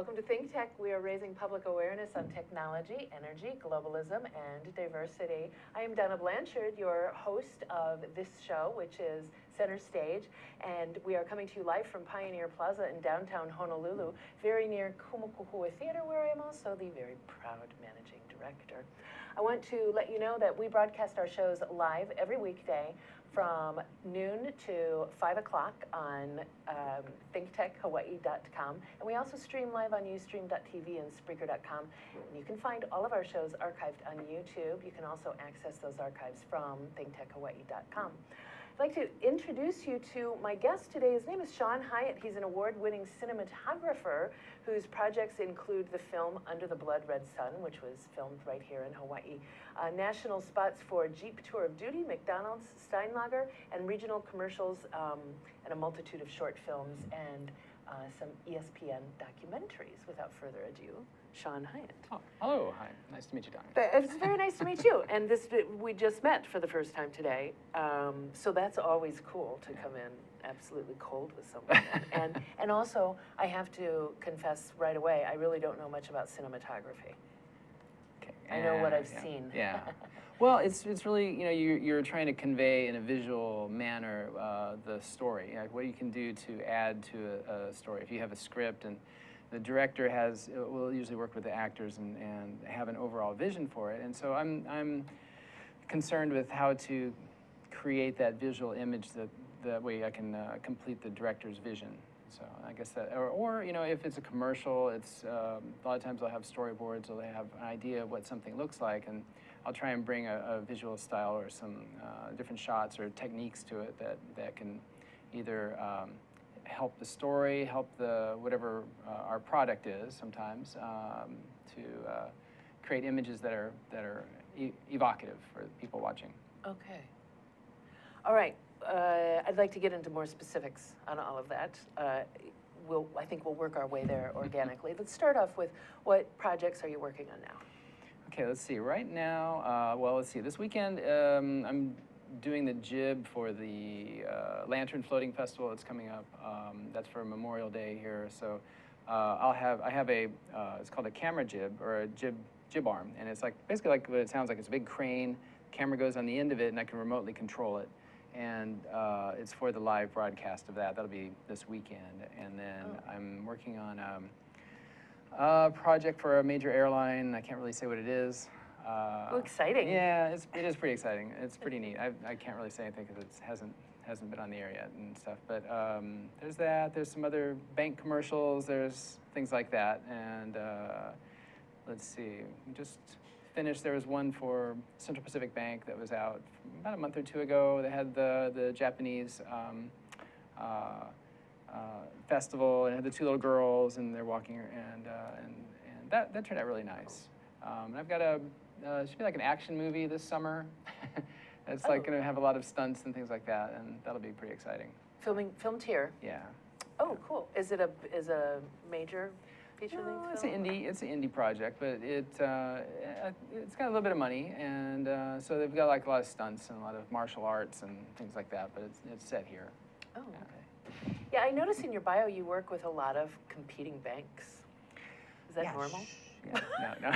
Welcome to ThinkTech. We are raising public awareness on technology, energy, globalism, and diversity. I am Donna Blanchard, your host of this show, which is Center Stage, and we are coming to you live from Pioneer Plaza in downtown Honolulu, very near Kumukuhua Theater, where I am also the very proud managing director. I want to let you know that we broadcast our shows live every weekday from noon to 5 o'clock on ThinkTechHawaii.com. And we also stream live on Ustream.tv and Spreaker.com. And you can find all of our shows archived on YouTube. You can also access those archives from ThinkTechHawaii.com. I'd like to introduce you to my guest today. His name is Shawn Hiatt. He's an award-winning cinematographer whose projects include the film Under the Blood Red Sun, which was filmed right here in Hawaii, national spots for Jeep Tour of Duty, McDonald's, Steinlager, and regional commercials, and a multitude of short films and some ESPN documentaries. Without further ado, Shawn Hiatt. Oh, hello, hi. Nice to meet you, Donna. It's very nice to meet you. And we just met for the first time today, so that's always cool to come in absolutely cold with someone. And also, I have to confess right away, I really don't know much about cinematography. Okay. I know what I've seen. Yeah. Well, it's really, you know, you're trying to convey in a visual manner the story, like what you can do to add to a story. If you have a script and the director will usually work with the actors and have an overall vision for it. And so I'm concerned with how to create that visual image that way I can complete the director's vision. So I guess that, or you know, if it's a commercial, it's a lot of times I'll have storyboards, or they have an idea of what something looks like, and I'll try and bring a visual style or some different shots or techniques to it that can either help the story, help the whatever our product is sometimes, to create images that are evocative for people watching. Okay. All right. I'd like to get into more specifics on all of that. I think we'll work our way there organically. Let's start off with what projects are you working on now? Okay, let's see. Right now, well, let's see. This weekend, I'm doing the jib for the Lantern Floating Festival. It's coming up. That's for Memorial Day here. So I have a it's called a camera jib, or a jib arm, and it's like basically like what it sounds like. It's a big crane. Camera goes on the end of it, and I can remotely control it. And it's for the live broadcast of that. That'll be this weekend. And then I'm working on a project for a major airline. I can't really say what it is. Oh, exciting. Yeah, it is pretty exciting. It's pretty neat. I can't really say anything because it hasn't been on the air yet and stuff. But there's that. There's some other bank commercials. There's things like that. And let's see. Just finished. There was one for Central Pacific Bank that was out about a month or two ago. They had the Japanese festival, and had the two little girls, and they're walking, and that turned out really nice. And I've got it should be like an action movie this summer. It's like going to have a lot of stunts and things like that, and that'll be pretty exciting. Filmed here. Yeah. Oh, cool. Is it a major feature length film? It's an indie project, but it's got a little bit of money, and so they've got like a lot of stunts and a lot of martial arts and things like that. But it's set here. Oh, okay. Yeah, I noticed in your bio you work with a lot of competing banks. Is that normal? Yeah, no.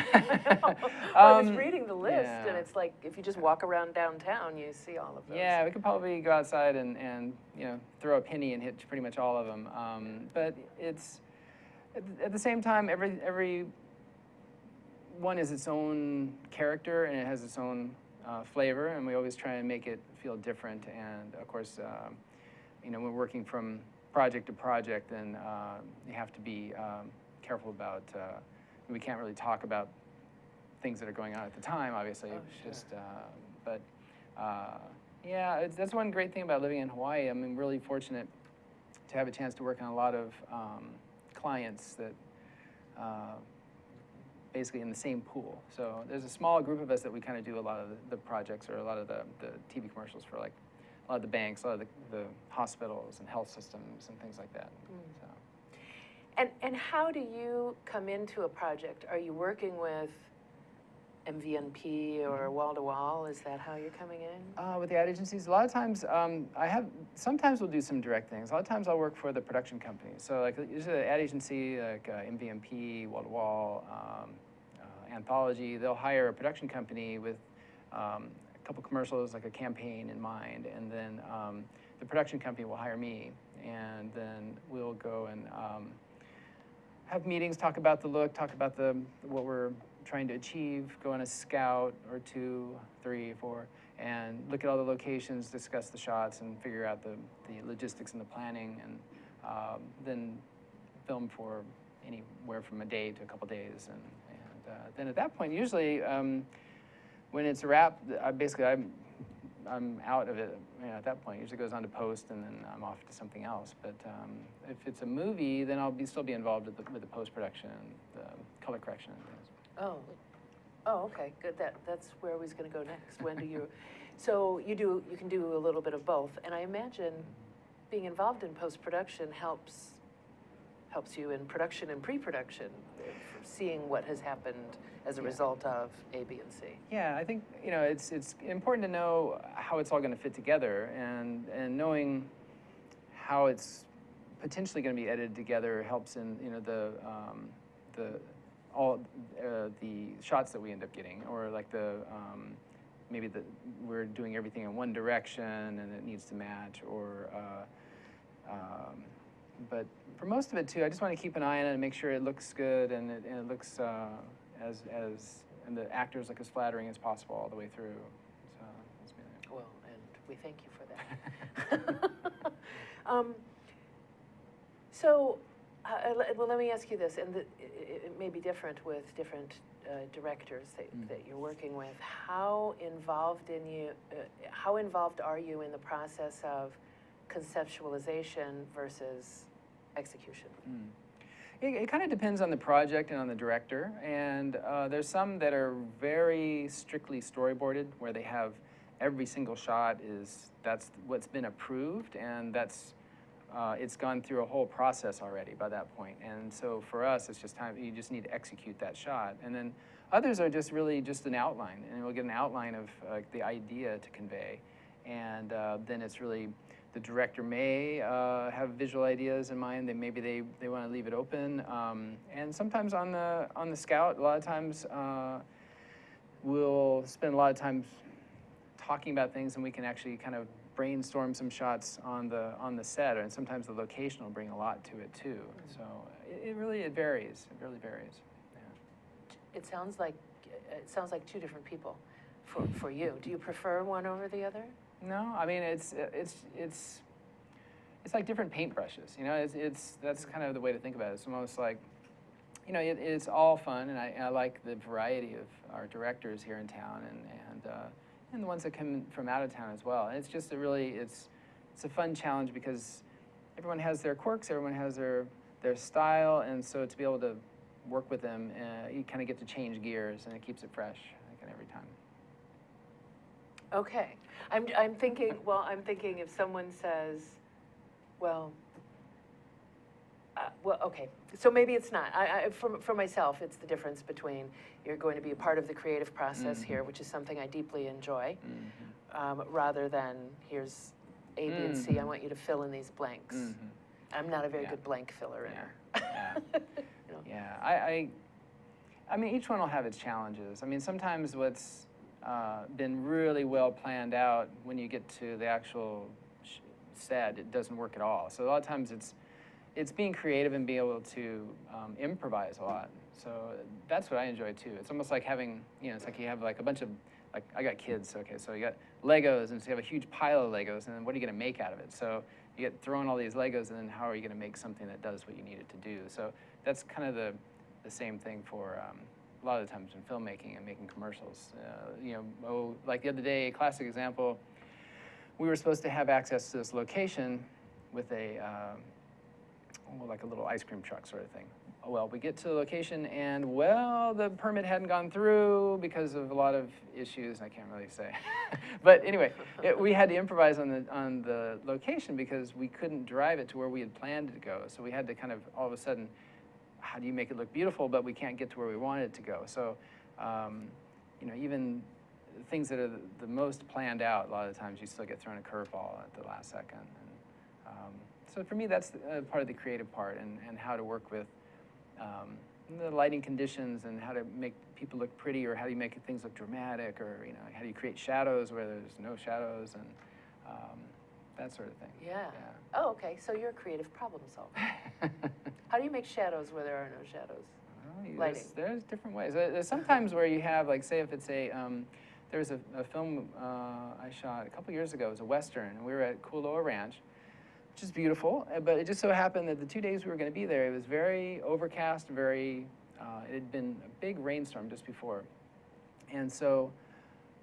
I was reading the list, and it's like if you just walk around downtown, you see all of those. Yeah, we could probably go outside and you know, throw a penny and hit pretty much all of them. But it's at the same time, every one is its own character, and it has its own flavor, and we always try and make it feel different. And of course, you know, we're working from project to project, and you have to be careful about. We can't really talk about things that are going on at the time, obviously. Oh, sure. Just, but yeah, that's one great thing about living in Hawaii. I'm really fortunate to have a chance to work on a lot of clients that basically in the same pool. So there's a small group of us that we kind of do a lot of the projects, or a lot of the TV commercials for, like a lot of the banks, a lot of the hospitals and health systems and things like that. So. And how do you come into a project? Are you working with MVNP or wall-to-wall? Is that how you're coming in? With the ad agencies, a lot of times sometimes we'll do some direct things. A lot of times I'll work for the production company. So like usually the ad agency, like MVMP, wall-to-wall, anthology, they'll hire a production company with a couple commercials, like a campaign in mind, and then the production company will hire me, and then we'll go and have meetings, talk about the look, talk about what we're trying to achieve, go on a scout or 2, 3, 4, and look at all the locations, discuss the shots, and figure out the logistics and the planning, and then film for anywhere from a day to a couple days, and then at that point, usually when it's a wrap, I'm out of it. At that point, it usually goes on to post, and then I'm off to something else. But if it's a movie, then I'll still be involved with the post production, the color correction, and things. Oh, okay, good. That's where I was going to go next. When do you? So you can do a little bit of both, and I imagine being involved in post production helps you in production and pre-production, seeing what has happened as a result of A, B, and C. Yeah, I think it's important to know how it's all going to fit together, and knowing how it's potentially going to be edited together helps in the shots that we end up getting, or like maybe we're doing everything in one direction and it needs to match, or but for most of it too, I just want to keep an eye on it and make sure it looks good, and it looks and the actors look as flattering as possible all the way through. So that's been it. Well, and we thank you for that. Well, let me ask you this, and it may be different with different directors that you're working with. How involved are you in the process of conceptualization versus execution? It kind of depends on the project and on the director, and there's some that are very strictly storyboarded, where they have every single shot that's what's been approved, and it's gone through a whole process already by that point. And so for us, it's just time. You just need to execute that shot, and then others are just really just an outline, and we'll get an outline of the idea to convey, and then it's really. The director may have visual ideas in mind. Maybe they want to leave it open, and sometimes on the scout, a lot of times we'll spend a lot of time talking about things, and we can actually kind of brainstorm some shots on the set, and sometimes the location will bring a lot to it too. So it varies. It really varies. Yeah. It sounds like two different people for you. Do you prefer one over the other? No, I mean it's like different paintbrushes. That's kind of the way to think about it. It's almost like, it's all fun, and I like the variety of our directors here in town, and the ones that come from out of town as well. And it's just it's a fun challenge, because everyone has their quirks, everyone has their style, and so to be able to work with them, you kind of get to change gears, and it keeps it fresh every time. Okay, I'm thinking if someone says, okay, so maybe it's not. For myself, it's the difference between you're going to be a part of the creative process here, which is something I deeply enjoy, rather than here's A, B, and C. I want you to fill in these blanks. I'm not a very good blank filler inner. Yeah, I mean, each one will have its challenges. I mean, sometimes what's been really well planned out, when you get to the actual set, it doesn't work at all. So a lot of times it's being creative and being able to improvise a lot. So that's what I enjoy too. It's almost like having, it's like you have like a bunch of, like I got kids, okay, so you got Legos, and so you have a huge pile of Legos, and then what are you going to make out of it? So you get thrown all these Legos, and then how are you going to make something that does what you need it to do? So that's kind of the same thing for a lot of the times in filmmaking and making commercials. Like the other day, a classic example, we were supposed to have access to this location with like a little ice cream truck sort of thing. Well, we get to the location, and the permit hadn't gone through because of a lot of issues. I can't really say, but anyway, we had to improvise on the location because we couldn't drive it to where we had planned it to go. So we had to kind of all of a sudden, how do you make it look beautiful, but we can't get to where we wanted it to go? So you know, even things that are the most planned out, a lot of the times you still get thrown a curveball at the last second. And, so for me, that's part of the creative part, and how to work with the lighting conditions, and how to make people look pretty, or how do you make things look dramatic, or, you know, how do you create shadows where there's no shadows, and that sort of thing. Yeah. Oh, okay. So you're a creative problem solver. How do you make shadows where there are no shadows? Well, there's different ways. There's sometimes where you have, like, say if it's a, there was a film I shot a couple years ago. It was a Western, and we were at Kualoa Ranch, which is beautiful, but it just so happened that the 2 days we were going to be there, it was very overcast, it had been a big rainstorm just before. And so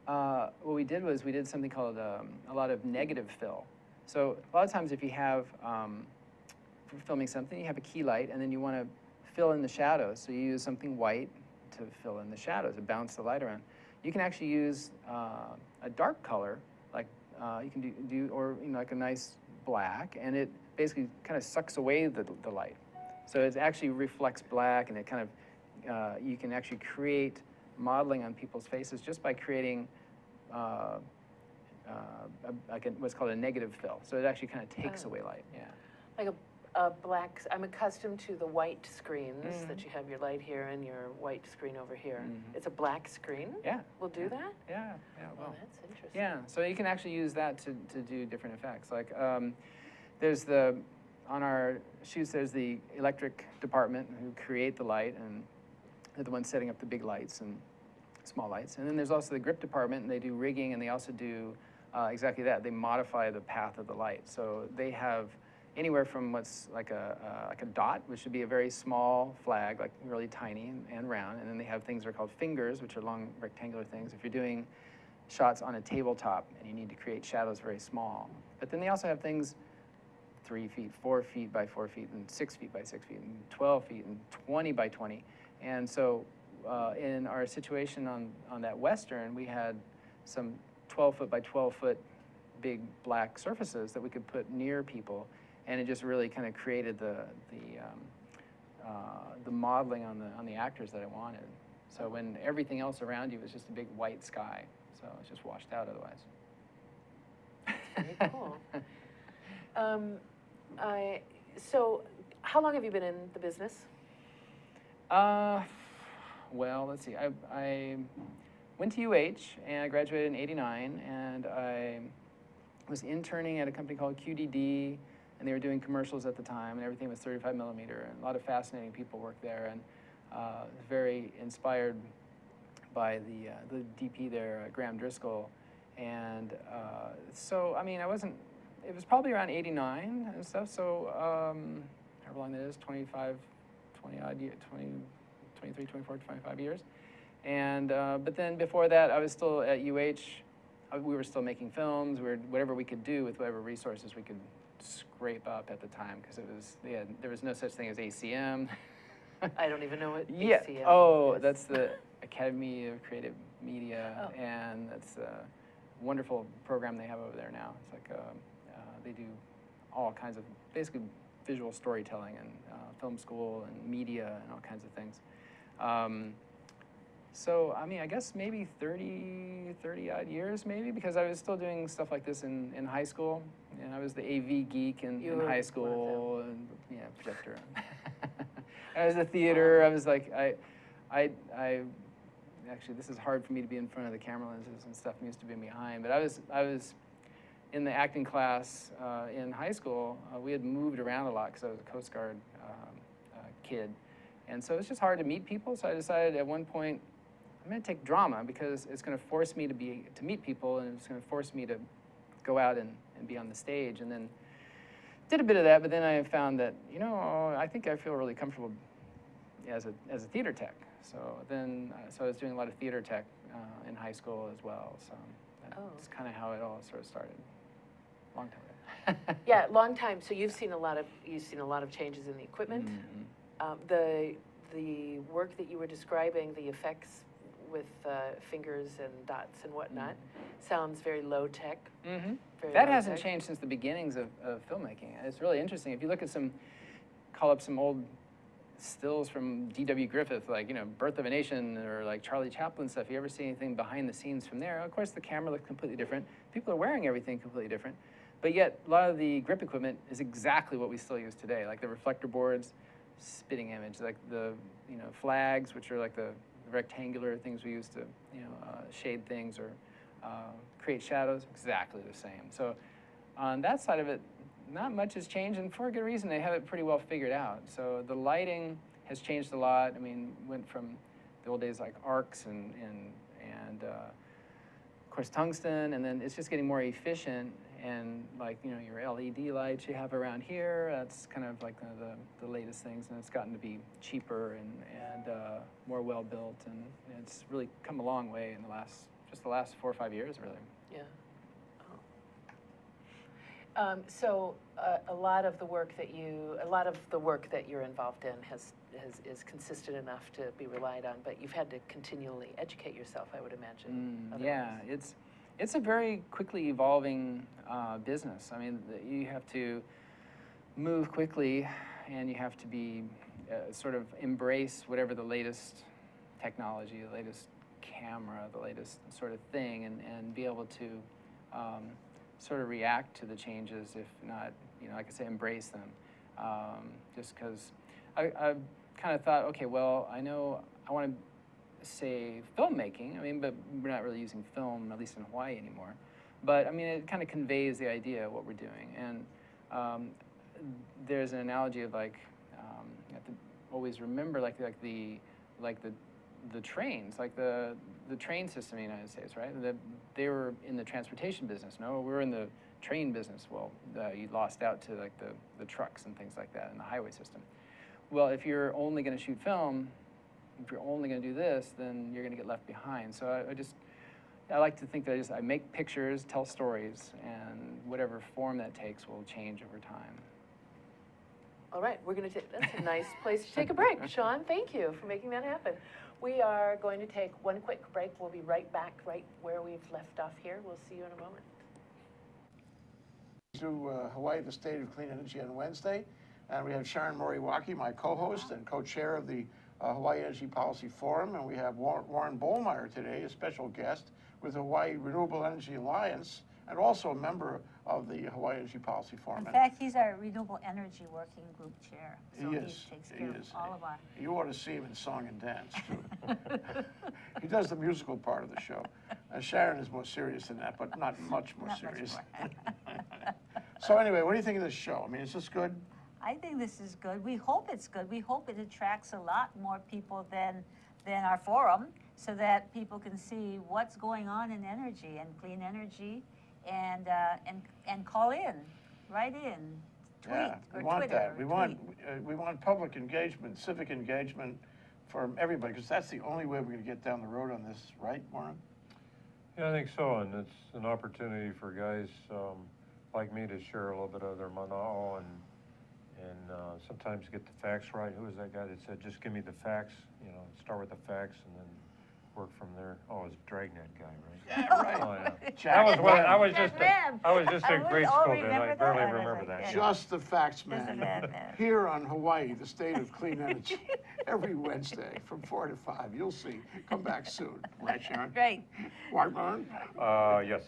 what we did was we did something called a lot of negative fill. So a lot of times if you have, for filming something, you have a key light, and then you want to fill in the shadows. So you use something white to fill in the shadows, to bounce the light around. You can actually use a dark color, like you can do or, you know, like a nice black, and it basically kind of sucks away the light. So it actually reflects black, and it kind of, you can actually create modeling on people's faces just by creating like what's called a negative fill. So it actually kind of takes away light, yeah. Like a black, I'm accustomed to the white screens that you have your light here and your white screen over here. It's a black screen? Yeah. We'll do that? Yeah, well. Oh, that's interesting. Yeah, so you can actually use that to do different effects. Like there's on our shoots, there's the electric department who create the light, and they're the ones setting up the big lights and small lights. And then there's also the grip department, and they do rigging, and they also do exactly that. They modify the path of the light. So they have anywhere from what's like a dot, which would be a very small flag, like really tiny and round. And then they have things that are called fingers, which are long rectangular things. If you're doing shots on a tabletop and you need to create shadows very small. But then they also have things 3 feet, 4 feet by 4 feet, and 6 feet by 6 feet, and 12 feet, and 20 by 20. And so in our situation on that Western, we had some 12-foot by 12-foot big black surfaces that we could put near people, and it just really kind of created the modeling on the actors that I wanted. So when everything else around you was just a big white sky, so it's just washed out otherwise. Very cool. So how long have you been in the business? Well, let's see. I went to UH, and I graduated in '89, and I was interning at a company called QDD, and they were doing commercials at the time, and everything was 35 millimeter, and a lot of fascinating people worked there, and very inspired by the DP there, Graham Driscoll. And so, I mean, it was probably around '89 and stuff, so however long that is, 23, 24, 25 years. And, but then before that, I was still at UH. We were still making films. Whatever we could do with whatever resources we could scrape up at the time, because there was no such thing as ACM. I don't even know what Yeah. ACM Oh, is. that's the Academy of Creative Media, and that's a wonderful program they have over there now. It's like they do all kinds of basically visual storytelling and film school and media and all kinds of things. So, I mean, I guess maybe 30 odd years maybe, because I was still doing stuff like this in high school. And I was the AV geek in high school, and yeah, projector. I was a theater. I was like, I actually, this is hard for me to be in front of the camera lenses and stuff needs to be behind, but I was in the acting class in high school. We had moved around a lot because I was a Coast Guard kid. And so it's just hard to meet people, so I decided at one point, I'm going to take drama because it's going to force me to meet people, and it's going to force me to go out and be on the stage. And then did a bit of that, but then I found that, you know, I think I feel really comfortable as a theater tech. So then, so I was doing a lot of theater tech in high school as well. So that's kind of how it all sort of started. Long time ago. Yeah, long time. So you've seen a lot of changes in the equipment. Mm-hmm. The work that you were describing, the effects with fingers and dots and whatnot, sounds very low tech. Mm-hmm. That hasn't changed since the beginnings of filmmaking. It's really interesting. If you look at call up some old stills from D.W. Griffith, like, you know, Birth of a Nation, or like Charlie Chaplin stuff. You ever see anything behind the scenes from there? Of course, the camera looks completely different. People are wearing everything completely different. But yet, a lot of the grip equipment is exactly what we still use today, like the reflector boards, spitting image, like the, you know, flags, which are like the rectangular things we use to, you know, shade things or create shadows, exactly the same. So on that side of it, not much has changed, and for a good reason. They have it pretty well figured out. So the lighting has changed a lot. I mean, went from the old days like arcs and of course tungsten, and then it's just getting more efficient. And like, you know, your LED lights you have around here, that's kind of like the latest things, and it's gotten to be cheaper and more well built, and it's really come a long way in the last 4 or 5 years, really. Yeah. So a lot of the work that you're involved in is consistent enough to be relied on, but you've had to continually educate yourself, I would imagine. Yeah, it's a very quickly evolving business. I mean, you have to move quickly, and you have to be sort of embrace whatever the latest technology, the latest camera, the latest sort of thing, and be able to sort of react to the changes, if not, you know, like I say, embrace them. Just because I kind of thought, okay, well, I know I want to say filmmaking, I mean, but we're not really using film, at least in Hawaii anymore. But I mean, it kind of conveys the idea of what we're doing. And there's an analogy of like, you have to always remember like the trains, like the train system in the United States, right? They were in the transportation business. No, we're in the train business. Well, you lost out to like the trucks and things like that in the highway system. Well, if you're only going to shoot film, if you're only going to do this, then you're going to get left behind. So I like to think that I make pictures, tell stories, and whatever form that takes will change over time. All right, that's a nice place to take a break. Shawn, thank you for making that happen. We are going to take one quick break. We'll be right back right where we've left off here. We'll see you in a moment. To Hawaii, the State of Clean Energy on Wednesday. And we have Sharon Moriwaki, my co-host and co-chair of the Hawaii Energy Policy Forum. And we have Warren Bohlmeyer today, a special guest with the Hawaii Renewable Energy Alliance, and also a member of the Hawaii Energy Policy Forum. In fact, he's our Renewable Energy Working Group Chair. So he takes care of all of our... You ought to see him in song and dance, too. He does the musical part of the show. Sharon is more serious than that, but not much more serious. So anyway, what do you think of this show? I mean, is this good? I think this is good. We hope it's good. We hope it attracts a lot more people than our forum, so that people can see what's going on in energy and clean energy, and call in, write in, tweet, yeah, we or want Twitter. that. We want public engagement, civic engagement from everybody, because that's the only way we're going to get down the road on this, right, Warren? Yeah, I think so, and it's an opportunity for guys like me to share a little bit of their mana'o and sometimes get the facts right. Who was that guy that said, just give me the facts, you know, start with the facts and then work from there? Oh, it's Dragnet guy, right? Yeah, right. Oh, yeah. Jack, That was when I was just I in would grade all school then. I remember barely that. remember that. just the facts, Just the man. facts. Here on Hawaii, the State of Clean Energy, every Wednesday from 4 to 5. You'll see. Come back soon. Right, Sharon? Great. Warren? Yes.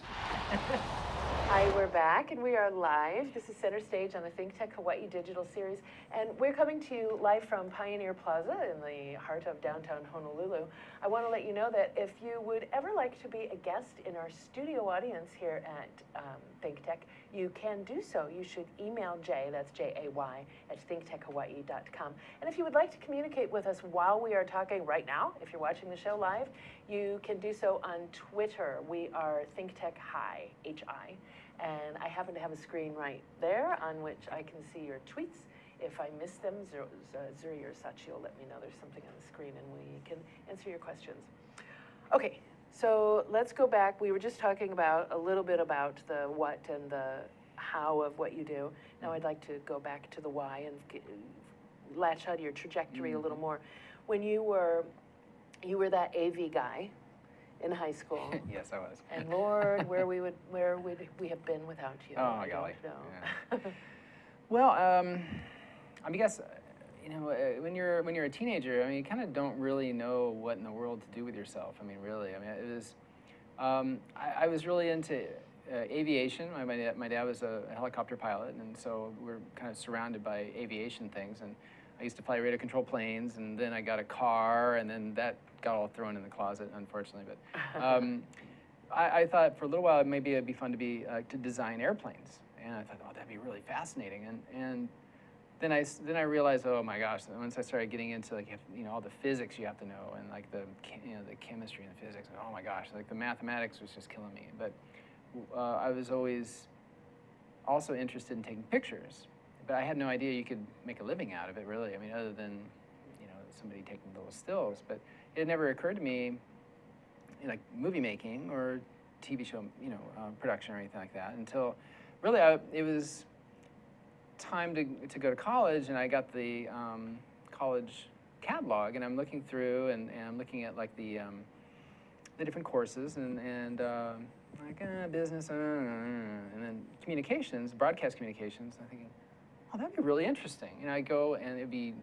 Hi, we're back, and we are live. This is Center Stage on the ThinkTech Hawaii Digital Series, and we're coming to you live from Pioneer Plaza in the heart of downtown Honolulu. I want to let you know that if you would ever like to be a guest in our studio audience here at ThinkTech, you can do so. You should email Jay, that's J-A-Y, at thinktechhawaii.com. And if you would like to communicate with us while we are talking right now, if you're watching the show live, you can do so on Twitter. We are ThinkTech Hi, H-I. And I happen to have a screen right there on which I can see your tweets. If I miss them, Zuri or Sachi will let me know there's something on the screen and we can answer your questions. Okay, so let's go back. We were just talking about a little bit about the what and the how of what you do. Now I'd like to go back to the why and latch out your trajectory a little more. When you were that AV guy in high school. Yes, I was. And Lord, where would we have been without you? Oh my golly. I don't know. Yeah. Well, I guess when you're a teenager, I mean, you kind of don't really know what in the world to do with yourself. I mean, really. I mean, it was. I was really into aviation. My dad was a helicopter pilot, and so we're kind of surrounded by aviation things. And I used to fly radio control planes, and then I got a car, and then that got all thrown in the closet, unfortunately. But I thought for a little while maybe it'd be fun to design airplanes, and I thought, oh, that'd be really fascinating. And then I realized, oh my gosh! Once I started getting into like all the physics you have to know, and like the chemistry and the physics, and oh my gosh, like the mathematics was just killing me. But I was always also interested in taking pictures, but I had no idea you could make a living out of it, really. I mean, other than somebody taking little stills. But it never occurred to me, like movie making or TV show, production or anything like that, until really it was time to go to college, and I got the college catalog, and I'm looking through, and I'm looking at like the different courses, and like business, and then communications, broadcast communications. I'm thinking, oh, that'd be really interesting. I go, and I'd be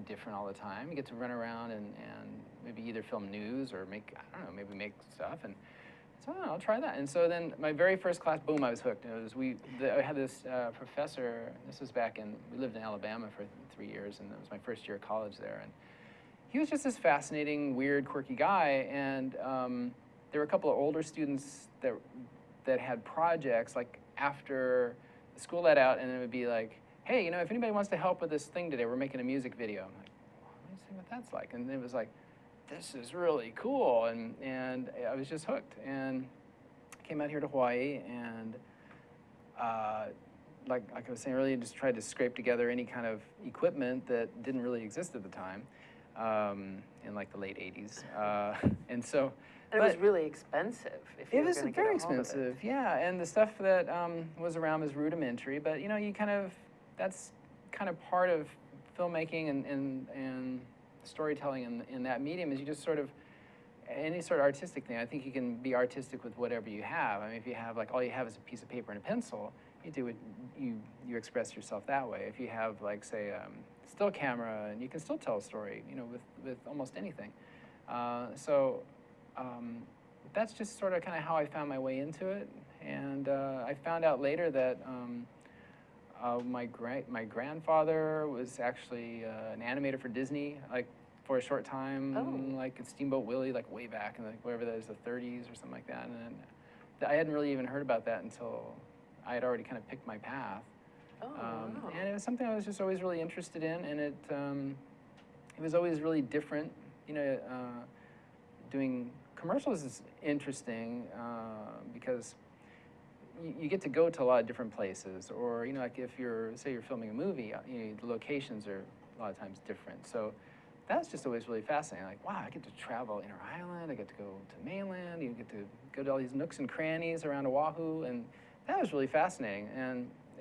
different all the time. You get to run around and maybe either film news or maybe make stuff, and so I'll try that. And so then my very first class, boom, I was hooked. I had this professor. This was we lived in Alabama for 3 years, and it was my first year of college there. And he was just this fascinating, weird, quirky guy. And there were a couple of older students that had projects like after the school let out, and it would be like, hey, if anybody wants to help with this thing today, we're making a music video. I'm like, let me see what that's like. And it was like, this is really cool, and I was just hooked, and I came out here to Hawaii, and like I was saying earlier, just tried to scrape together any kind of equipment that didn't really exist at the time, in like the late 80s, and so. And it was really expensive. If you It was were very expensive, yeah, and the stuff that was around was rudimentary, but that's kind of part of filmmaking and storytelling in that medium is you just sort of, any sort of artistic thing, I think you can be artistic with whatever you have. I mean, if you have, like, all you have is a piece of paper and a pencil, you do it, you express yourself that way. If you have, like, say, a still camera, and you can still tell a story, with almost anything. That's just sort of kind of how I found my way into it. And I found out later that my grandfather was actually an animator for Disney, like for a short time, like at Steamboat Willie, like way back in whatever that is, the 30s or something like that. And then I hadn't really even heard about that until I had already kind of picked my path. Wow. And it was something I was just always really interested in, and it was always really different. Doing commercials is interesting because you get to go to a lot of different places, or like if you're filming a movie, the locations are a lot of times different. So that's just always really fascinating. Like, wow, I get to travel inter-island, I get to go to mainland, you get to go to all these nooks and crannies around Oahu, and that was really fascinating.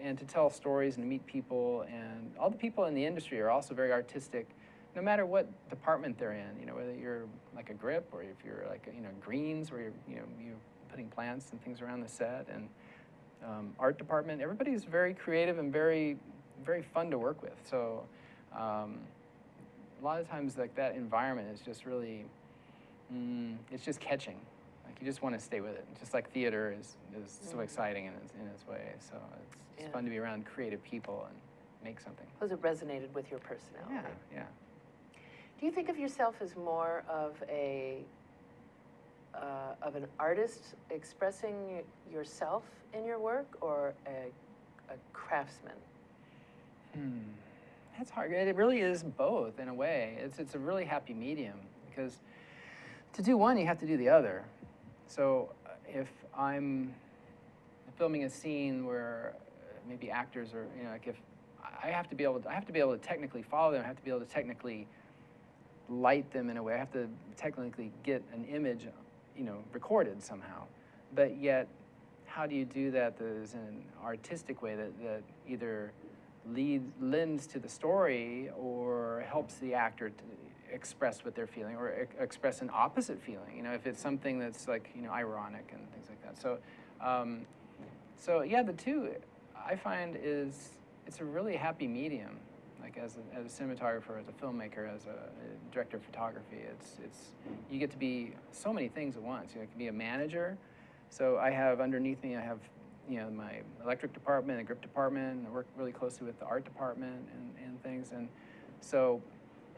And to tell stories and to meet people, and all the people in the industry are also very artistic, no matter what department they're in. Whether you're like a grip, or if you're like greens, where you're putting plants and things around the set, and art department. Everybody's very creative and very, very fun to work with. So a lot of times, like, that environment is just really, it's just catching. Like, you just want to stay with it. Just like theater is so exciting in its way. So it's fun to be around creative people and make something. Because it resonated with your personality. Yeah. Do you think of yourself as more of an artist expressing yourself in your work, or a craftsman? That's hard. It really is both in a way. It's a really happy medium, because to do one, you have to do the other. So if I'm filming a scene where maybe actors are, like, if I have to be able to technically follow them, I have to be able to technically light them in a way. I have to technically get an image, recorded somehow. But yet, how do you do that as an artistic way that either lends to the story or helps the actor to express what they're feeling, or express an opposite feeling, if it's something that's like, ironic and things like that. So yeah, the two, I find, it's a really happy medium. Like as a cinematographer, as a filmmaker, as a director of photography, you get to be so many things at once. You can be a manager. So I have underneath me, I have my electric department and grip department. I work really closely with the art department and things. And so,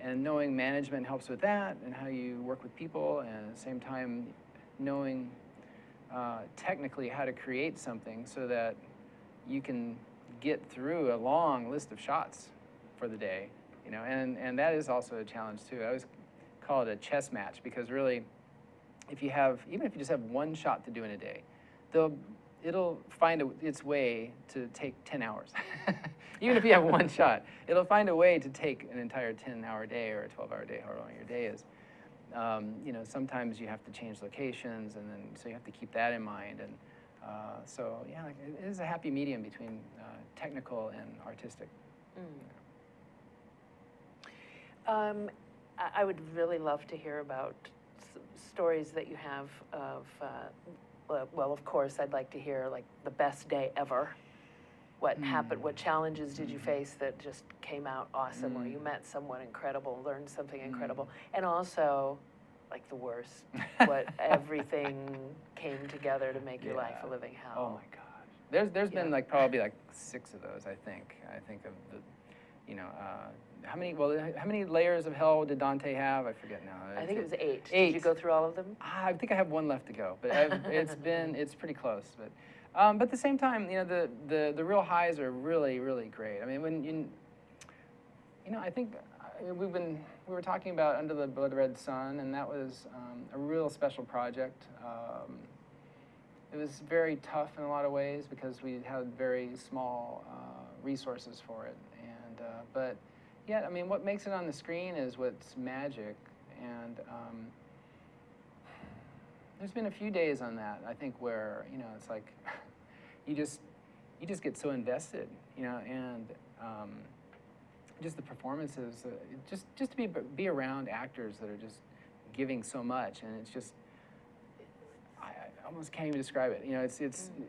and knowing management helps with that and how you work with people, and at the same time knowing technically how to create something so that you can get through a long list of shots for the day, and that is also a challenge too. I always call it a chess match, because really, even if you just have one shot to do in a day, it'll find its way to take 10 hours. Even if you have one shot, it'll find a way to take an entire 10-hour day or a 12-hour day, however long your day is. Sometimes you have to change locations, and then so you have to keep that in mind. And so yeah, it is a happy medium between technical and artistic. I would really love to hear about stories that you have of, well, of course, I'd like to hear like the best day ever. What happened, what challenges did you face that just came out awesome, or you met someone incredible, learned something incredible, and also like the worst, what everything came together to make your life a living hell. Oh my gosh. There's been like probably like 6 of those, I think. I think of the, how many layers of hell did Dante have? I forget now. I think it was 8. 8. Did you go through all of them? I think I have 1 left to go, but it's pretty close. But at the same time, the real highs are really, really great. I mean, when I think we were talking about Under the Blood Red Sun, and that was a real special project. It was very tough in a lot of ways because we had very small resources for it, but yeah, I mean, what makes it on the screen is what's magic, and there's been a few days on that, I think, where it's like you just get so invested, and just the performances, just to be around actors that are just giving so much, and it's just I almost can't even describe it.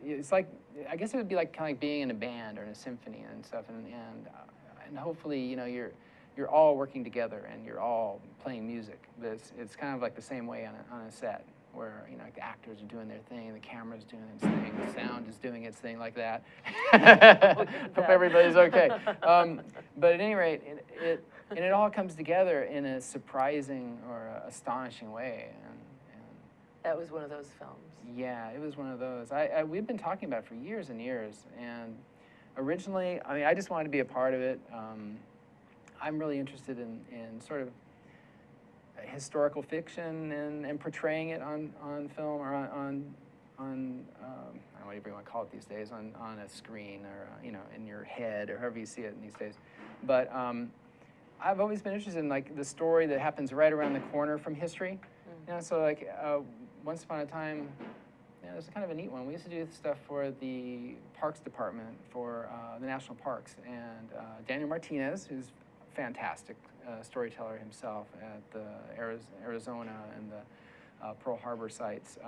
It's like, I guess it would be like kind of like being in a band or in a symphony and stuff, and hopefully you're all working together and you're all playing music. But it's kind of like the same way on a set, where like the actors are doing their thing, the camera's doing its thing, the sound is doing its thing, like that. Hope everybody's okay. But at any rate, it all comes together in a surprising or astonishing way. And that was one of those films. Yeah, it was one of those. We've been talking about it for years and years, and originally, I mean, I just wanted to be a part of it. I'm really interested in sort of historical fiction and portraying it on film, or on I don't know what you want to call it these days, on a screen, or in your head, or however you see it these days. But I've always been interested in like the story that happens right around the corner from history. So like once upon a time, it was kind of a neat one. We used to do stuff for the Parks Department for the national parks, and Daniel Martinez, who's fantastic storyteller himself at the Arizona and the Pearl Harbor sites.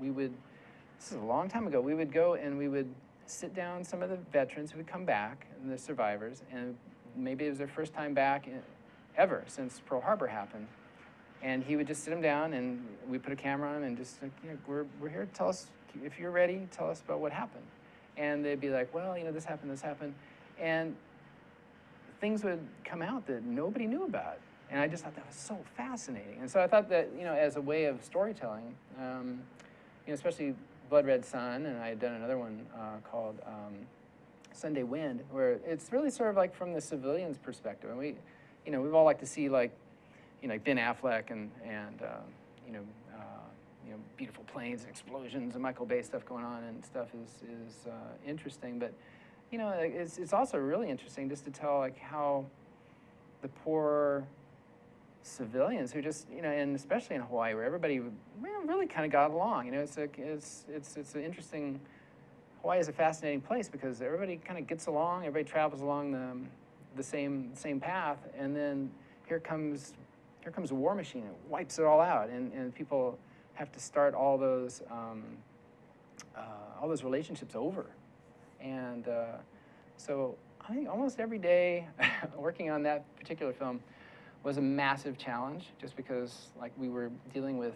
This is a long time ago, we would go and we would sit down some of the veterans who would come back, and the survivors, and maybe it was their first time back ever since Pearl Harbor happened. And he would just sit them down, and we put a camera on him, and just like, we're here, tell us, if you're ready, tell us about what happened. And they'd be like, well, this happened. And things would come out that nobody knew about. And I just thought that was so fascinating. And so I thought that, as a way of storytelling, especially Blood Red Sun, and I had done another one called Sunday Wind, where it's really sort of like from the civilian's perspective. And we've all liked to see like Ben Affleck and beautiful planes and explosions and Michael Bay stuff going on, and stuff is interesting. But it's also really interesting just to tell like how the poor civilians who just and especially in Hawaii, where everybody really kind of got along. It's an interesting. Hawaii is a fascinating place because everybody kind of gets along. Everybody travels along the same path, and then here comes a war machine. It wipes it all out, and people have to start all those relationships over. And so I think almost every day working on that particular film was a massive challenge, just because like we were dealing with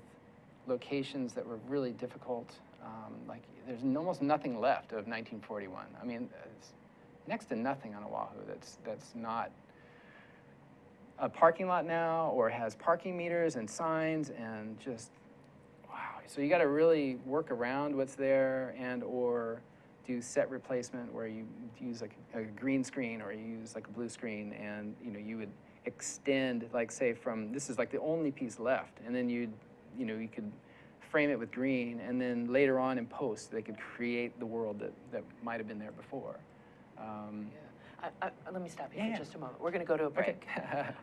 locations that were really difficult. Like there's almost nothing left of 1941. I mean, it's next to nothing on Oahu that's not a parking lot now or has parking meters and signs and just, wow. So you got to really work around what's there and or do set replacement where you use like a green screen or you use like a blue screen, and you would extend, like say from, this is like the only piece left, and then you could frame it with green, and then later on in post they could create the world that might have been there before. Let me stop you Yeah, for just a moment. We're going to go to a break,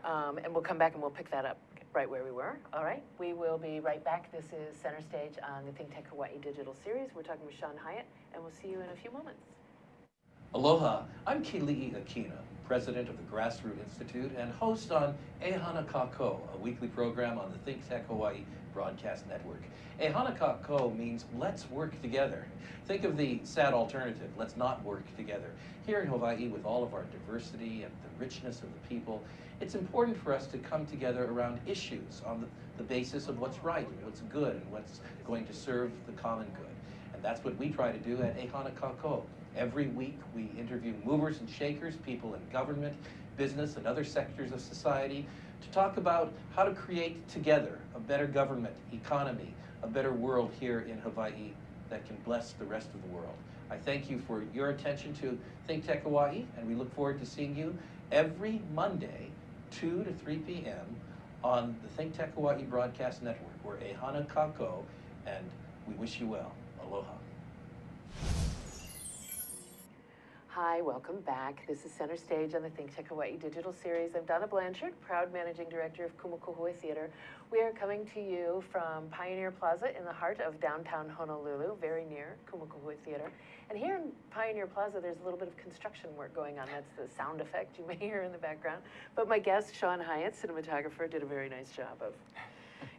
and we'll come back and we'll pick that up right where we were. All right, we will be right back. This is Center Stage on the ThinkTech Hawaii Digital Series. We're talking with Shawn Hiatt, and we'll see you in a few moments. Aloha, I'm Kili'i Akina, president of the Grassroot Institute and host on Ehana Kako, a weekly program on the ThinkTech Hawaii broadcast network. Ehana Kako means let's work together. Think of the sad alternative, let's not work together. Here in Hawaii, with all of our diversity and the richness of the people, it's important for us to come together around issues on the basis of what's right, and what's good, and what's going to serve the common good. And that's what we try to do at Ehana Kako. Every week, we interview movers and shakers, people in government, business, and other sectors of society to talk about how to create together a better government, economy, a better world here in Hawaii that can bless the rest of the world. I thank you for your attention to ThinkTech Hawaii, and we look forward to seeing you every Monday, 2 to 3 p.m. on the ThinkTech Hawaii Broadcast Network. We're Ehana Kako, and we wish you well. Aloha. Hi, welcome back. This is Center Stage on the ThinkTech Hawaii Digital Series. I'm Donna Blanchard, proud managing director of Kumukuhui Theater. We are coming to you from Pioneer Plaza in the heart of downtown Honolulu, very near Kumukuhui Theater. And here in Pioneer Plaza, there's a little bit of construction work going on. That's the sound effect you may hear in the background. But my guest, Shawn Hiatt, cinematographer, did a very nice job of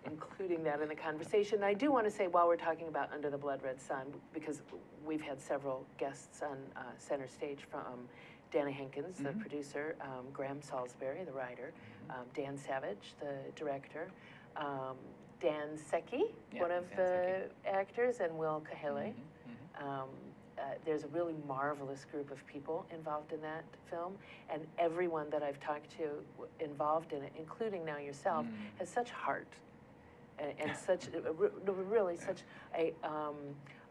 including that in the conversation. I do want to say, while we're talking about Under the Blood Red Sun, because we've had several guests on Center Stage, from Dana Hankins, the producer, Graham Salisbury, the writer, Dan Savage, the director, Dan Secchi, one of the actors, and Will Kahele. There's a really marvelous group of people involved in that film, and everyone that I've talked to involved in it, including now yourself, has such heart. And such really such a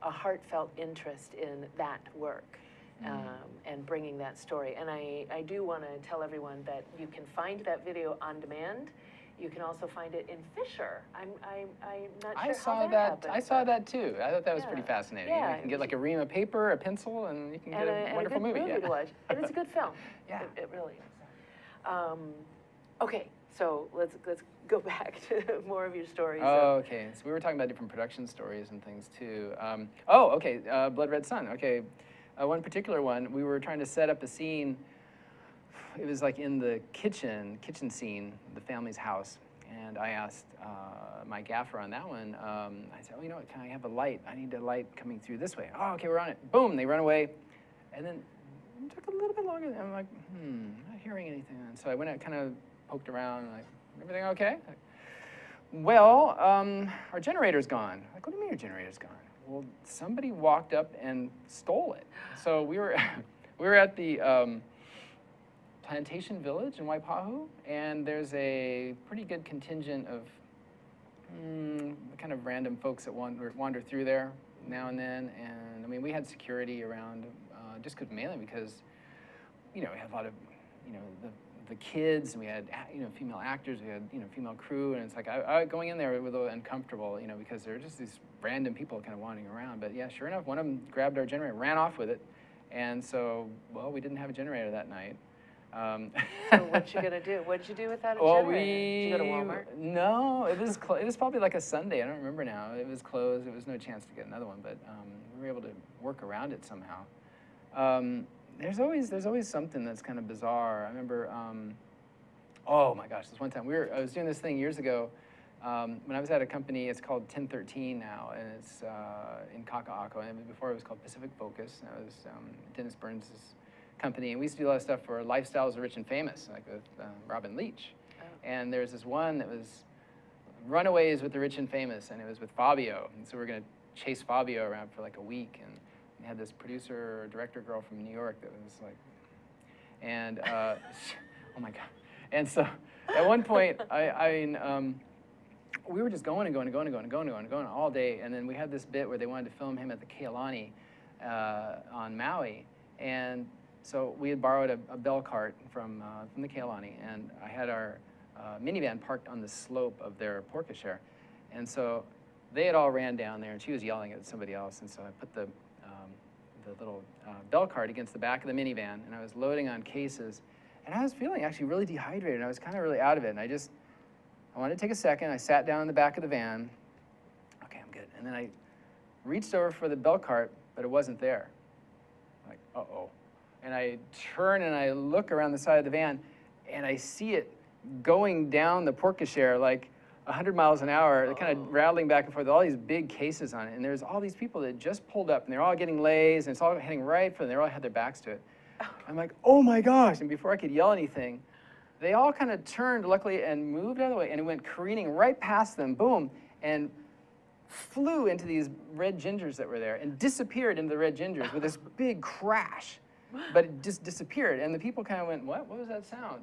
heartfelt interest in that work, and bringing that story. And I do want to tell everyone that you can find that video on demand. You can also find it in Fisher. I'm not sure how that happened. I saw that too. I thought that was pretty fascinating. Yeah, You can get like a ream of paper, a pencil, and you can get a wonderful and a good movie to watch. And it's a good film. Yeah. It really is. Okay, so let's go back to more of your stories. Oh, okay. So we were talking about different production stories and things too. Okay. Blood Red Sun. Okay. One particular one, we were trying to set up a scene. It was like in the kitchen scene, the family's house. And I asked my gaffer on that one, I said, oh, you know what, can I have a light? I need a light coming through this way. Oh, okay, we're on it. Boom, they run away. And then it took a little bit longer. And I'm like, not hearing anything. And so I went out, kind of poked around, like, everything okay? Like, well, our generator's gone. Like, what do you mean your generator's gone? Well, somebody walked up and stole it. So we were at the Plantation Village in Waipahu, and there's a pretty good contingent of kind of random folks that wander through there now and then. And I mean, we had security around, just mainly because, we had a lot of, the kids, and we had, female actors, we had, female crew, and it's like, I going in there was a little uncomfortable, because there were just these random people kind of wandering around. But yeah, sure enough, one of them grabbed our generator, ran off with it, and so, well, we didn't have a generator that night. So what you gonna do? What did you do without a generator? Did you go to Walmart? No, it was probably like a Sunday. I don't remember now. It was closed. There was no chance to get another one, but we were able to work around it somehow. There's always something that's kind of bizarre. I remember, oh my gosh, this one time I was doing this thing years ago when I was at a company. It's called 1013 now, and it's in Kaka'ako. And before it was called Pacific Focus. And it was Dennis Burns' company, and we used to do a lot of stuff for Lifestyles of the Rich and Famous, like with Robin Leach. Oh. And there's this one that was Runaways with the Rich and Famous, and it was with Fabio. And so we're going to chase Fabio around for like a week, and we had this producer or director girl from New York that was like, and oh my God. And so at one point, we were just going and going and going and going and going and going all day, and then we had this bit where they wanted to film him at the Kealani on Maui, and so we had borrowed a bell cart from the Kealani, and I had our minivan parked on the slope of their porte-cochere, and so they had all ran down there, and she was yelling at somebody else, and so I put the little bell cart against the back of the minivan, and I was loading on cases, and I was feeling actually really dehydrated. I was kind of really out of it, and I wanted to take a second. I sat down in the back of the van. Okay, I'm good. And then I reached over for the bell cart, but it wasn't there. I'm like, uh-oh. And I turn and I look around the side of the van, and I see it going down the porte-cochere like 100 miles an hour, kind of rattling back and forth with all these big cases on it. And there's all these people that just pulled up, and they're all getting lays, and it's all heading right for them. They all had their backs to it. I'm like, oh my gosh. And before I could yell anything, they all kind of turned, luckily, and moved out of the way, and it went careening right past them, boom, and flew into these red gingers that were there and disappeared into the red gingers with this big crash. But it just disappeared, and the people kind of went, what? What was that sound?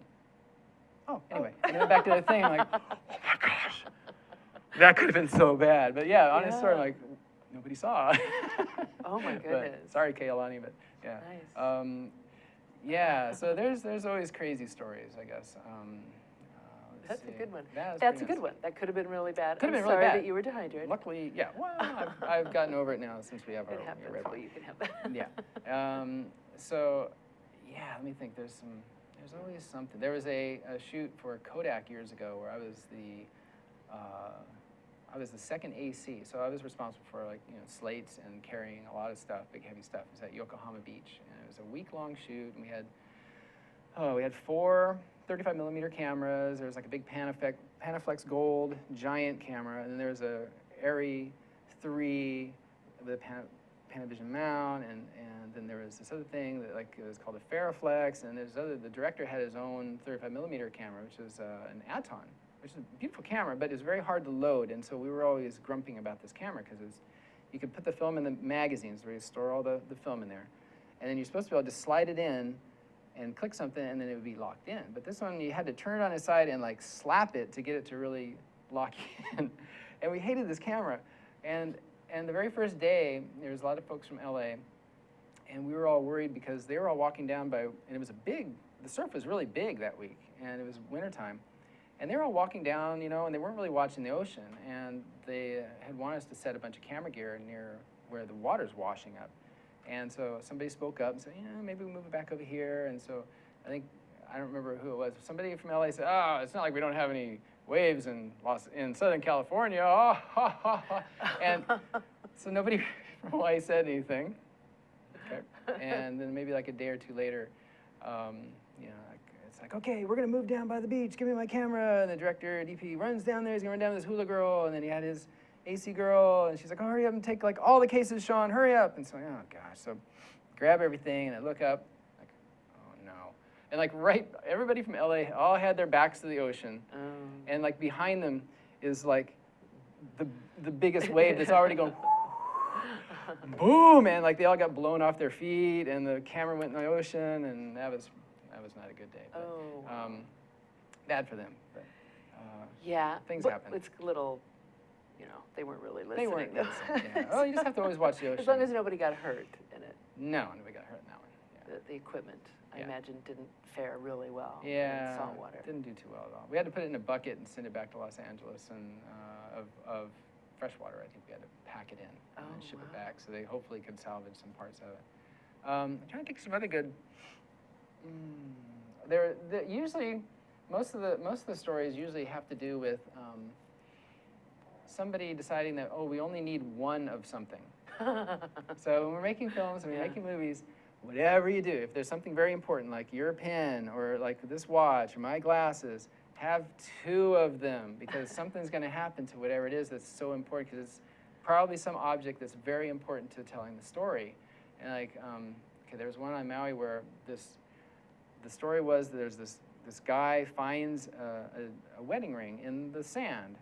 Oh, anyway, and they went back to their thing. I'm like, oh my gosh, that could have been so bad. But yeah, honest story, like, nobody saw. Oh my goodness. But, sorry, Kealani, but yeah. Nice. Yeah, so there's always crazy stories, I guess. That's a good one. That's a good one. That could have been really bad. Could have been I'm really sorry bad. that you were dehydrated. Luckily, yeah. Well, I've gotten over it now since we have our It happens. red Well, wine. you can have that. Yeah. So, yeah, let me think. There's always something. There was a shoot for Kodak years ago where I was the second AC, so I was responsible for slates and carrying a lot of stuff, big heavy stuff. It was at Yokohama Beach, and it was a week-long shoot, and we had 4 35mm cameras. There was like a big Panaflex Gold giant camera, and then there was a Arri 3 with a Panavision mount, and then there was this other thing that it was called a Ferroflex, and the director had his own 35mm camera, which is an Aton, which is a beautiful camera, but it's very hard to load, and so we were always grumping about this camera because you could put the film in the magazines where you store all the film in there, and then you're supposed to be able to slide it in and click something, and then it would be locked in. But this one, you had to turn it on its side and slap it to get it to really lock in. And we hated this camera. And the very first day, there was a lot of folks from LA, and we were all worried because they were all walking down and it was the surf was really big that week, and it was wintertime. And they were all walking down, and they weren't really watching the ocean, and they had wanted us to set a bunch of camera gear near where the water's washing up. And so somebody spoke up and said, maybe we move it back over here. And so I don't remember who it was. Somebody from LA said, it's not like we don't have any waves in Southern California. Oh, ha, ha, ha. And so nobody from Hawaii said anything. Okay. And then maybe like a day or two later, it's like, okay, we're going to move down by the beach. Give me my camera. And the director, DP, runs down there. He's going to run down with this hula girl. And then he had his AC girl, and she's like, oh, hurry up and take all the cases, Shawn, hurry up. And so, oh gosh, so grab everything, and I look up, like, oh no. And everybody from LA all had their backs to the ocean, and behind them is the biggest wave that's already going, boom, and they all got blown off their feet, and the camera went in the ocean, and that was not a good day. But, bad for them, but yeah, things happen. It's a little. They weren't really listening. They weren't listening, yeah. Oh, you just have to always watch the ocean. As long as nobody got hurt in it. No, nobody got hurt in that one. Yeah. The equipment, I Yeah. imagine, didn't fare really well Yeah, in salt water. didn't do too well at all. We had to put it in a bucket and send it back to Los Angeles, and of fresh water, I think we had to pack it in and ship it back, so they hopefully could salvage some parts of it. I'm trying to think of some other good. Usually, most of the stories usually have to do with somebody deciding that, we only need one of something. So when we're making films and we're making movies, whatever you do, if there's something very important, like your pen or like this watch or my glasses, have 2 of them, because something's going to happen to whatever it is that's so important, because it's probably some object that's very important to telling the story. And Okay, there was one on Maui where the story was that there's this guy finds a wedding ring in the sand.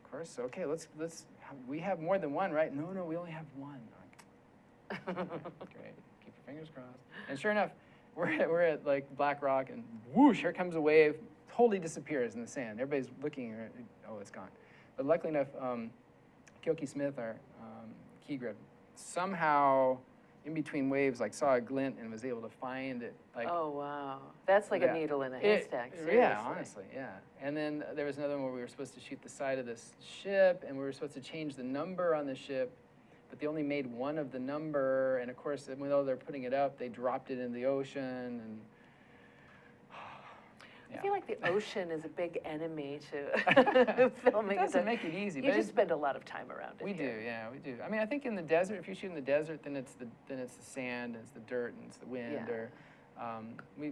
Of course, so, okay, we have more than one, right? No, we only have one. Great, keep your fingers crossed. And sure enough, we're at like Black Rock, and whoosh, here comes a wave, totally disappears in the sand. Everybody's looking, oh, it's gone. But luckily enough, Kyoki Smith, our key grip, somehow in between waves, like saw a glint and was able to find it. Like, oh, wow. That's like a needle in a haystack, seriously. Yeah, honestly, yeah. And then there was another one where we were supposed to shoot the side of this ship, and we were supposed to change the number on the ship, but they only made one of the number, and of course, when they're putting it up, they dropped it in the ocean, and I feel like the ocean is a big enemy to filming. It doesn't make it easy. You just spend a lot a lot of time around it. We do, yeah, we do. I mean, I think in the desert, if you shoot in the desert, then it's the sand, and it's the dirt, and it's the wind. Yeah. Or we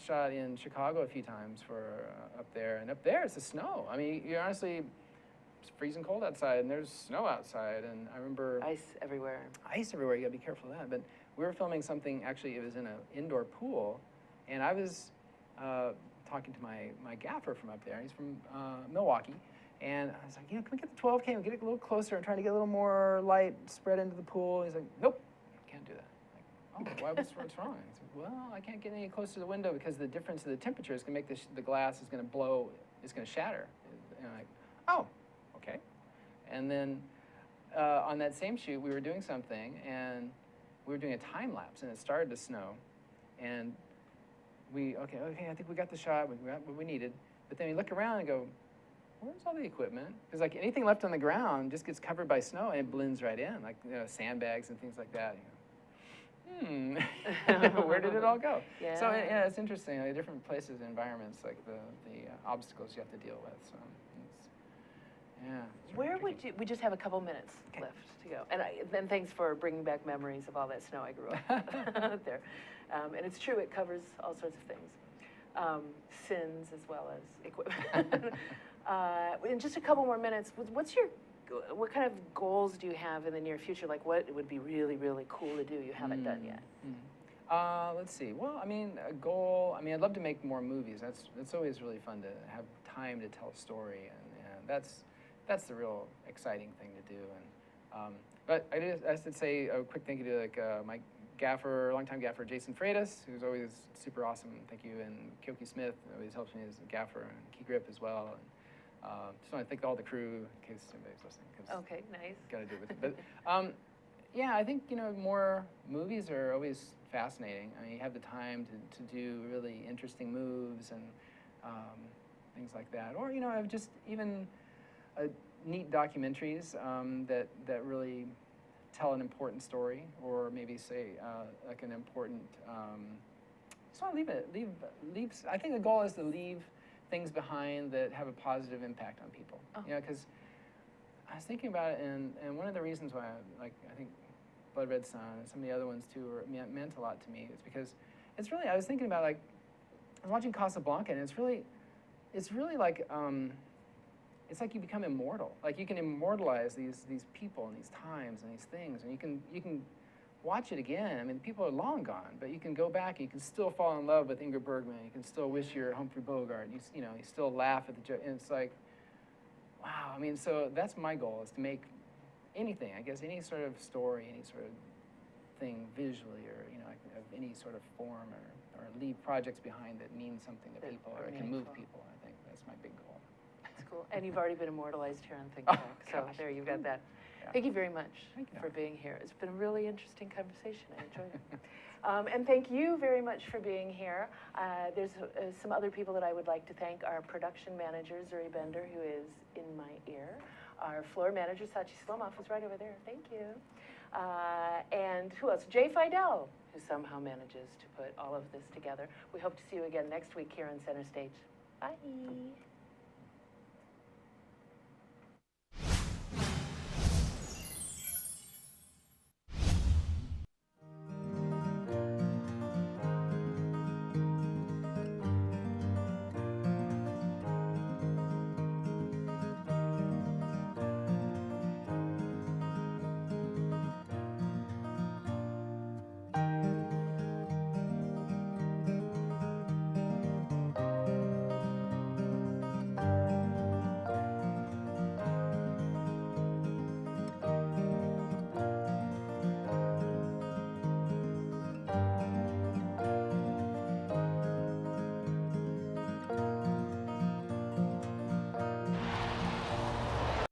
shot in Chicago a few times for up there, and up there it's the snow. I mean, you honestly, it's freezing cold outside, and there's snow outside, and I remember Ice everywhere. Ice everywhere. You gotta be careful of that. But we were filming something. Actually, it was in an indoor pool, and I was talking to my gaffer from up there. He's from Milwaukee. And I was like, can we get the 12K and get it a little closer and try to get a little more light spread into the pool? He's like, nope, can't do that. Like, oh, what's wrong? I said, well, I can't get any closer to the window because the difference of the temperature is going to make the glass is going to blow, it's going to shatter. And I'm like, oh, okay. And then on that same shoot, we were doing something, and we were doing a time lapse, and it started to snow. And okay, I think we got the shot, we got what we needed. But then we look around and go, where's all the equipment? Because like anything left on the ground just gets covered by snow and it blends right in, like sandbags and things like that. Where did it all go? Yeah. So yeah, it's interesting. Like, different places, environments, like the obstacles you have to deal with. So it's Where really would you? We just have a couple minutes left to go, and then thanks for bringing back memories of all that snow I grew up there. And it's true, it covers all sorts of things, sins as well as equipment. In just a couple more minutes, what kind of goals do you have in the near future? Like, what would be really, really cool to do you haven't done yet? Let's see. Well, I mean, a goal. I mean, I'd love to make more movies. That's always really fun to have time to tell a story, and that's the real exciting thing to do. And but I should say a quick thank you to like my gaffer, longtime gaffer Jason Freitas, who's always super awesome. Thank you, and Kyoki Smith always helps me as a gaffer, and Key Grip as well. And just want to thank all the crew in case anybody's listening. Okay, nice. Got to do with it. But yeah, I think more movies are always fascinating. I mean, you have the time to do really interesting moves and things like that, or just even neat documentaries that really tell an important story, or maybe say like an important. Just want to leave. I think the goal is to leave things behind that have a positive impact on people. Oh. Because I was thinking about it, and one of the reasons why I think Blood Red Sun and some of the other ones too meant a lot to me is because it's really, I was thinking about, like, I was watching Casablanca, and it's really like it's like you become immortal. Like, you can immortalize these people and these times and these things, and you can watch it again. I mean, people are long gone, but you can go back and you can still fall in love with Ingrid Bergman. You can still wish you're Humphrey Bogart. You still laugh at the joke, and it's like, wow. I mean, so that's my goal, is to make anything, I guess, any sort of story, any sort of thing visually, or of any sort of form, or leave projects behind that mean something to people, or it can move people. I think that's my big goal. That's cool. And you've already been immortalized here on ThinkTech, so gosh. there you've got that. Yeah. Thank you very much for being here. It's been a really interesting conversation. I enjoyed it. And thank you very much for being here. There's some other people that I would like to thank. Our production manager, Zuri Bender, who is in my ear. Our floor manager, Sachi Slomoff, is right over there. Thank you. And who else? Jay Fidel, who somehow manages to put all of this together. We hope to see you again next week here on Center Stage. Bye.